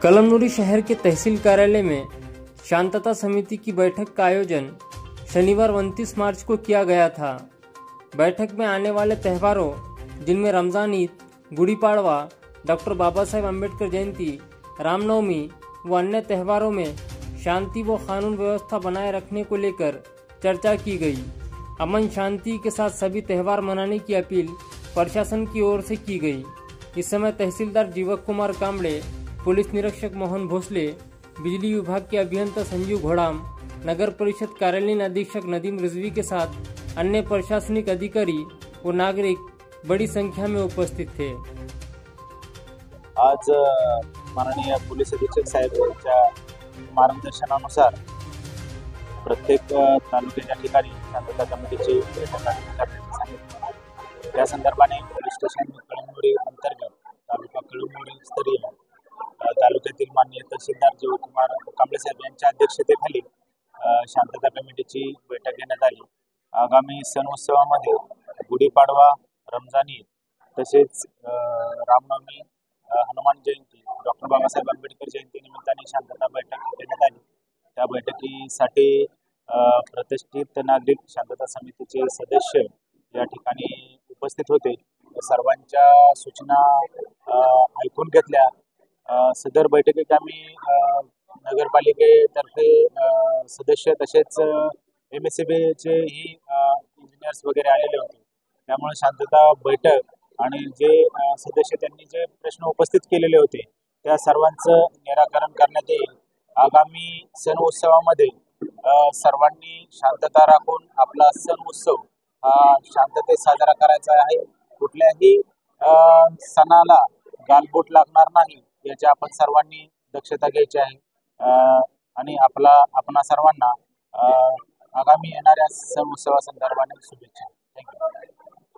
कलमनुरी शहर के तहसील कार्यालय में शांतता समिति की बैठक का आयोजन शनिवार 29 मार्च को किया गया था। बैठक में आने वाले त्योहारों जिनमें रमज़ान ईद, गुड़ी पाड़वा, डॉक्टर बाबा साहेब अम्बेडकर जयंती, रामनवमी व अन्य त्योहारों में शांति व कानून व्यवस्था बनाए रखने को लेकर चर्चा की गई। अमन शांति के साथ सभी त्यौहार मनाने की अपील प्रशासन की ओर से की गई। इस समय तहसीलदार जीवक कुमार कामड़े, पुलिस निरीक्षक मोहन भोसले, बिजली विभाग के अभियंता संजीव घोड़ाम, नगर परिषद कार्यालयीन अधीक्षक नदीम रिजवी के साथ अन्य प्रशासनिक अधिकारी व नागरिक बड़ी संख्या में उपस्थित थे। आज माननीय पोलीस अधीक्षक साहेब यांच्या मार्गदर्शनानुसार प्रत्येक तालुक्याच्या ठिकाणी शांतता कमिटीची बैठक करण्याचे सांगितले। त्या संदर्भाने पोलीस स्टेशन कळमनुरी अंतर्गत तालुका कळमनुरी स्तरीय तालुक्यातील माननीय तहसीलदार जीवकुमार कांबळे साहेब यांच्या अध्यक्षतेखाली शांतता कमिटीची बैठक घेण्यात आली। आगामी सण उत्सवामध्ये गुढीपाडवा, रमजान ईद तसेच रामनवमी, हनुमान जयंती, डॉक्टर बाबासाहेब आंबेडकर जयंती निमित्ताने शांतता बैठक घेण्यात आली। त्या बैठकीसाठी प्रतिष्ठित नागरिक शांतता समितीचे सदस्य या ठिकाणी उपस्थित होते। सर्वांच्या सूचना ऐकून घेतल्या। सदर बैठकीत आम्ही नगरपालिकेतर्फे सदस्य तसेच MSCBचे ही इंजिनियर्स वगैरे आलेले होते। त्यामुळे शांतता बैठक आणि जे सदस्य त्यांनी जे प्रश्न उपस्थित केलेले होते त्या सर्वांचं निराकरण करण्यात येईल। आगामी सण उत्सवामध्ये सर्वांनी शांतता राखून आपला सण उत्सव हा शांततेत साजरा करायचा आहे। कुठल्याही सणाला गालबोट लागणार नाही याची आपण सर्वांनी दक्षता घ्यायची आहे आणि आपणा सर्वांना आगामी येणाऱ्या सण उत्सवासंदर्भाने शुभेच्छा। थँक्यू।